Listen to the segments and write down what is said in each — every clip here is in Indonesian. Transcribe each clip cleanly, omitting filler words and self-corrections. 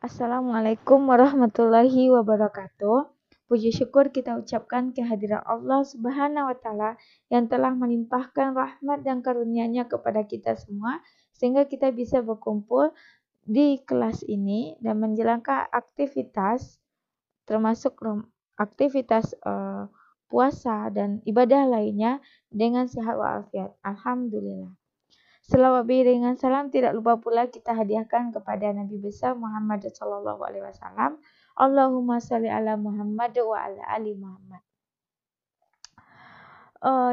Assalamualaikum warahmatullahi wabarakatuh. Puji syukur kita ucapkan kehadiran Allah Subhanahu wa Ta'ala yang telah melimpahkan rahmat dan karunia-Nya kepada kita semua, sehingga kita bisa berkumpul di kelas ini dan menjalankan aktivitas, termasuk aktivitas puasa dan ibadah lainnya dengan sehat walafiat. Alhamdulillah. Selawat dengan salam tidak lupa pula kita hadiahkan kepada Nabi besar Muhammad sallallahu alaihi wasallam. Allahumma shalli ala Muhammad wa ala ali Muhammad.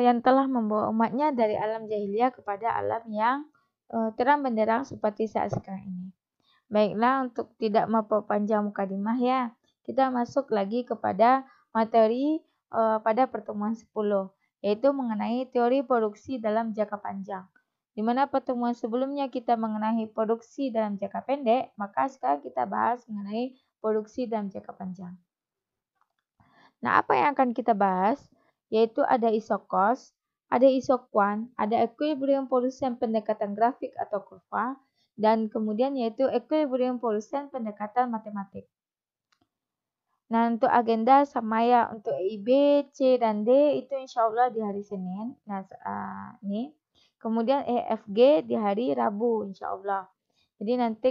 Yang telah membawa umatnya dari alam jahiliyah kepada alam yang terang benderang seperti saat sekarang ini. Baiklah, untuk tidak memperpanjang mukadimah ya, kita masuk lagi kepada materi pada pertemuan 10, yaitu mengenai teori produksi dalam jangka panjang. Di mana pertemuan sebelumnya kita mengenai produksi dalam jangka pendek, maka sekarang kita bahas mengenai produksi dalam jangka panjang. Nah, apa yang akan kita bahas? Yaitu ada isocost, ada isoquant, ada equilibrium produsen pendekatan grafik atau kurva, dan kemudian yaitu equilibrium produsen pendekatan matematik. Nah, untuk agenda sama ya, untuk I, B, C, dan D itu insya Allah di hari Senin. Nah, ini. Kemudian E, F, G di hari Rabu insya Allah. Jadi nanti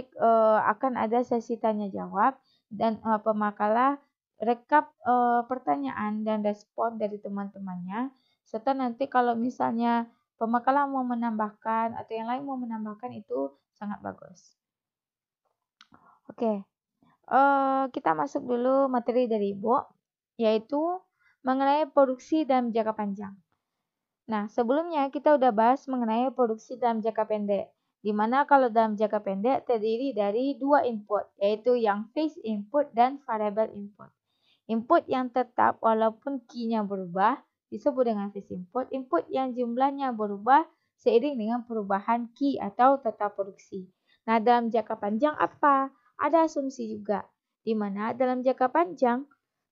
akan ada sesi tanya jawab dan pemakalah rekap pertanyaan dan respon dari teman-temannya. Serta nanti kalau misalnya pemakalah mau menambahkan atau yang lain mau menambahkan itu sangat bagus. Oke, kita masuk dulu materi dari Ibu, yaitu mengenai produksi dalam jangka panjang. Nah, sebelumnya kita udah bahas mengenai produksi dalam jangka pendek. Di mana kalau dalam jangka pendek terdiri dari dua input, yaitu yang fixed input dan variable input. Input yang tetap walaupun key-nya berubah disebut dengan fixed input. Input yang jumlahnya berubah seiring dengan perubahan key atau tetap produksi. Nah, dalam jangka panjang apa? Ada asumsi juga. Di mana dalam jangka panjang,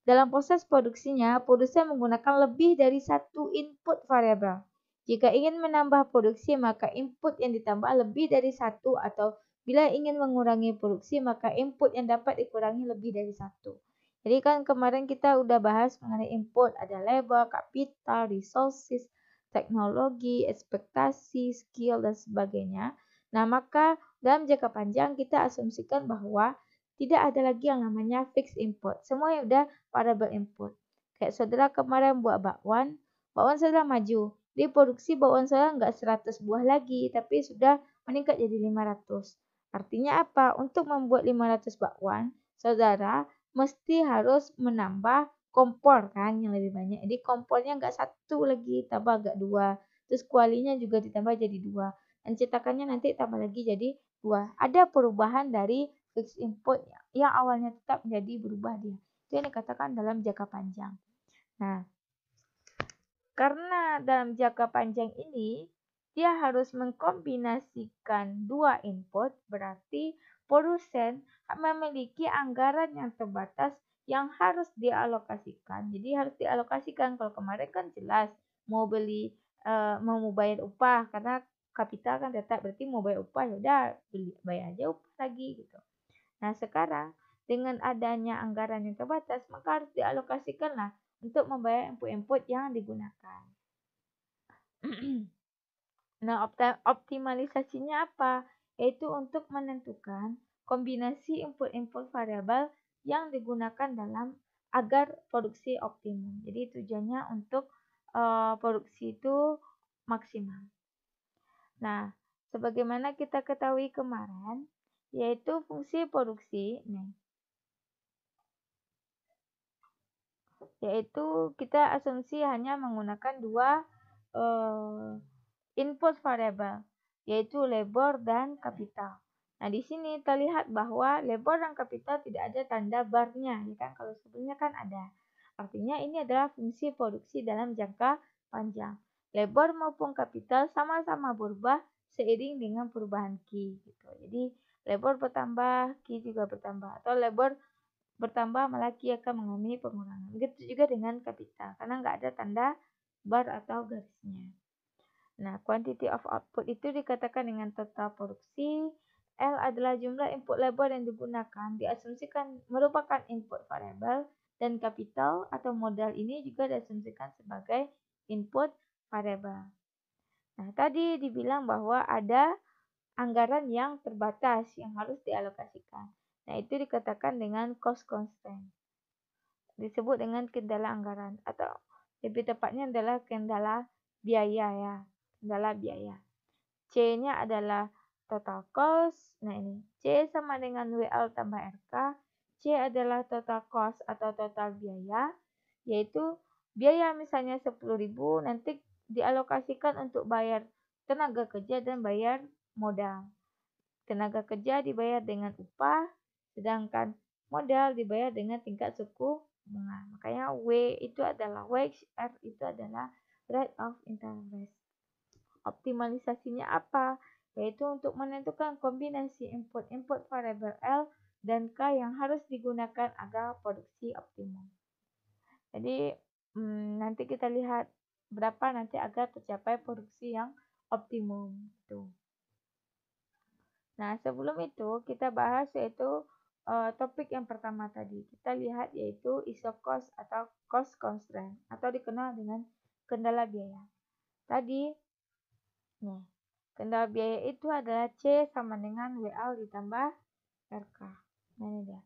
dalam proses produksinya, produsen menggunakan lebih dari satu input variabel. Jika ingin menambah produksi, maka input yang ditambah lebih dari satu, atau bila ingin mengurangi produksi, maka input yang dapat dikurangi lebih dari satu. Jadi kan kemarin kita udah bahas mengenai input, ada labor, kapital, resources, teknologi, ekspektasi, skill, dan sebagainya. Nah, maka dalam jangka panjang kita asumsikan bahwa tidak ada lagi yang namanya fixed input. Semua udah variable input. Kayak saudara kemarin buat bakwan saudara maju. Di produksi bakwan saudara nggak 100 buah lagi, tapi sudah meningkat jadi 500. Artinya apa? Untuk membuat 500 bakwan, saudara mesti harus menambah kompor kan yang lebih banyak. Jadi kompornya nggak satu lagi, tambah agak dua. Terus kualinya juga ditambah jadi dua. Dan cetakannya nanti tambah lagi jadi dua. Ada perubahan dari fixed input yang awalnya tetap menjadi berubah dia. Itu yang dikatakan dalam jangka panjang. Nah, karena dalam jangka panjang ini dia harus mengkombinasikan dua input, berarti produsen memiliki anggaran yang terbatas yang harus dialokasikan. Jadi harus dialokasikan. Kalau kemarin kan jelas mau beli, mau bayar upah karena kapital kan tetap, berarti mau bayar upah ya udah bayar aja upah lagi gitu. Nah, sekarang dengan adanya anggaran yang terbatas, maka harus dialokasikanlah untuk membayar input-input yang digunakan. Nah, optimalisasinya apa? Yaitu untuk menentukan kombinasi input-input variabel yang digunakan dalam agar produksi optimum. Jadi tujuannya untuk produksi itu maksimal. Nah, sebagaimana kita ketahui kemarin, yaitu fungsi produksi, yaitu kita asumsi hanya menggunakan dua input variabel, yaitu labor dan kapital. Nah, di sini terlihat bahwa labor dan kapital tidak ada tanda barnya, ya kan? Kalau sebelumnya kan ada. Artinya ini adalah fungsi produksi dalam jangka panjang. Labor maupun kapital sama-sama berubah seiring dengan perubahan key gitu. Jadi labor bertambah, key juga bertambah, atau labor bertambah malah key akan mengalami pengurangan. Begitu juga dengan kapital karena nggak ada tanda bar atau garisnya. Nah, quantity of output itu dikatakan dengan total produksi, L adalah jumlah input labor yang digunakan, diasumsikan merupakan input variabel, dan kapital atau modal ini juga diasumsikan sebagai input variabel. Nah, tadi dibilang bahwa ada anggaran yang terbatas yang harus dialokasikan. Nah, itu dikatakan dengan cost constraint. Disebut dengan kendala anggaran atau lebih tepatnya adalah kendala biaya ya. Kendala biaya. C-nya adalah total cost. Nah, ini C sama dengan WL tambah RK. C adalah total cost atau total biaya, yaitu biaya misalnya 10.000 nanti dialokasikan untuk bayar tenaga kerja dan bayar modal. Tenaga kerja dibayar dengan upah, sedangkan modal dibayar dengan tingkat suku bunga. Makanya W itu adalah wage, R itu adalah rate of interest. Optimalisasinya apa? Yaitu untuk menentukan kombinasi input variabel L dan K yang harus digunakan agar produksi optimum. Jadi nanti kita lihat berapa nanti agar tercapai produksi yang optimum. Tuh. Nah, sebelum itu kita bahas yaitu topik yang pertama tadi. Kita lihat yaitu iso cost atau cost constraint atau dikenal dengan kendala biaya. Tadi, nih, kendala biaya itu adalah C sama dengan WL ditambah RK. Nah, ini dia.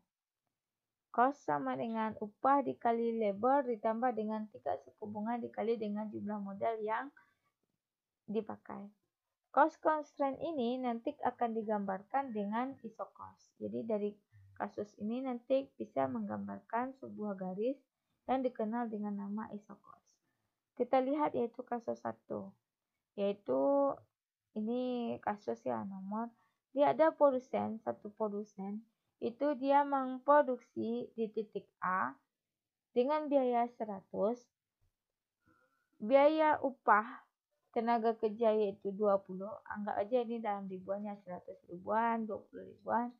Cost sama dengan upah dikali labor ditambah dengan tingkat suku bunga dikali dengan jumlah modal yang dipakai. Cost constraint ini nanti akan digambarkan dengan iso cost. Jadi dari kasus ini nanti bisa menggambarkan sebuah garis yang dikenal dengan nama iso cost. Kita lihat yaitu kasus 1. Yaitu ini kasus ya nomor. Dia ada satu produsen itu dia memproduksi di titik A dengan biaya 100. Biaya upah tenaga kerja yaitu 20, anggap aja ini dalam ribuannya 100 ribuan, 20 ribuan.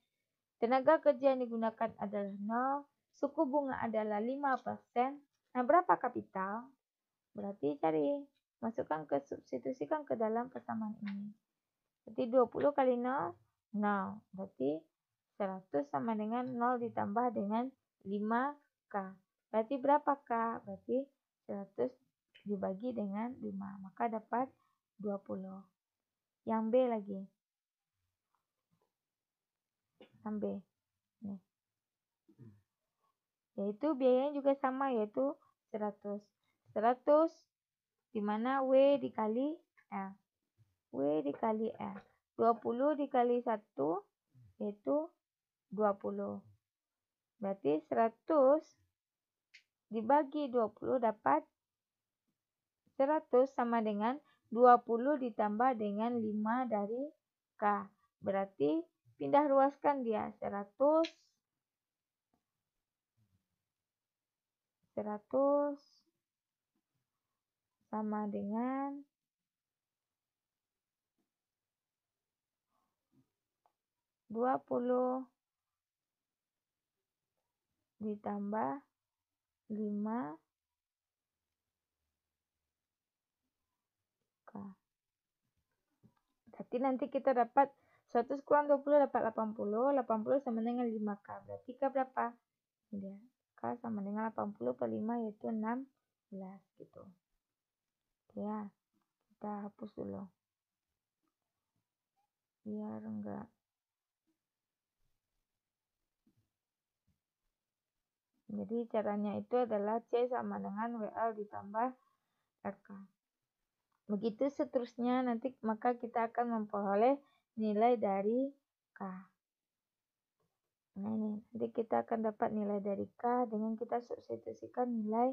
Tenaga kerja yang digunakan adalah 0, suku bunga adalah 5%. Nah, berapa kapital? Berarti cari, substitusikan ke dalam persamaan ini. Berarti 20 kali 0, 0. Berarti 100 sama dengan 0 ditambah dengan 5K. Berarti berapa K? Berarti 100 dibagi dengan 5. Maka dapat 20. Yang B lagi. Yang B. Nih. Yaitu biayanya juga sama, yaitu 100. 100 dimana W dikali L. W dikali L. 20 dikali 1 yaitu 20. Berarti 100 dibagi 20 dapat 100 sama dengan 20 ditambah dengan 5 dari K. Berarti pindah ruaskan dia 100 sama dengan 20 ditambah 5 K. Berarti nanti kita dapat 100 kurang 20 dapat 80. 80 sama dengan 5K. Berarti K berapa? Ini dia. K sama dengan 80 per 5 yaitu 16 gitu. Ya, kita hapus dulu. Biar enggak. Jadi caranya itu adalah C sama dengan WL ditambah RK. Begitu seterusnya nanti maka kita akan memperoleh nilai dari K. Nah ini nanti kita akan dapat nilai dari K dengan kita substitusikan nilai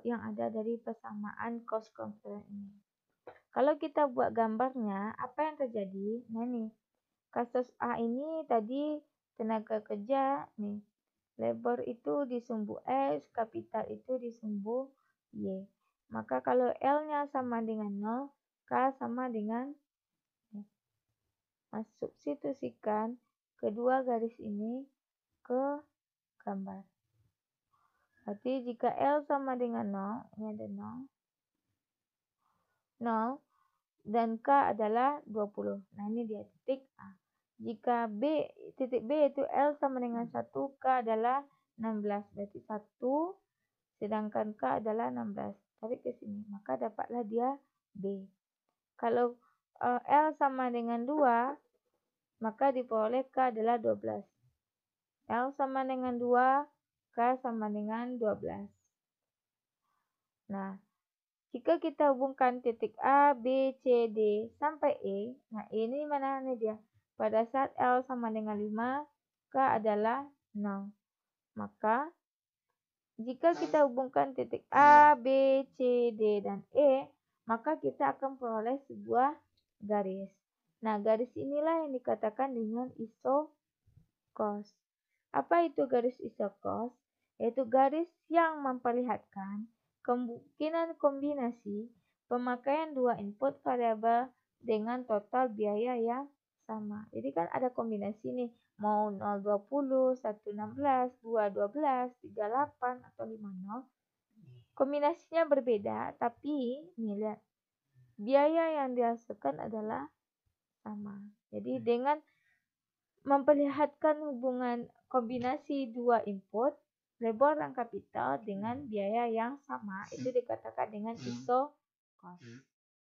yang ada dari persamaan cost constraint ini. Kalau kita buat gambarnya, apa yang terjadi? Nah nih, kasus A ini tadi tenaga kerja nih. Labor itu disumbu X, kapital itu disumbu Y. Maka kalau L-nya sama dengan 0, K sama dengan substitusikan kedua garis ini ke gambar. Berarti jika L sama dengan 0, ini ada 0, 0 dan K adalah 20. Nah ini dia titik A. Jika titik B itu L sama dengan 1, K adalah 16. Berarti 1, sedangkan K adalah 16. Tarik ke sini, maka dapatlah dia B. Kalau L sama dengan 2, maka diperoleh K adalah 12. L sama dengan 2, K sama dengan 12. Nah, jika kita hubungkan titik A, B, C, D sampai E, nah E ini mana dia? Pada saat L sama dengan 5, K adalah 0. Maka, jika kita hubungkan titik A, B, C, D, dan E, maka kita akan peroleh sebuah garis. Nah, garis inilah yang dikatakan dengan isokos. Apa itu garis isokos? Yaitu garis yang memperlihatkan kemungkinan kombinasi pemakaian dua input variabel dengan total biaya yang sama. Jadi kan ada kombinasi nih, mau 0,20, 1,16, 2,12, 3,8, atau 5,0. Kombinasinya berbeda, tapi nih lihat, biaya yang dihasilkan adalah sama. Jadi dengan memperlihatkan hubungan kombinasi dua input, label rangka kapital dengan biaya yang sama, itu dikatakan dengan isokos.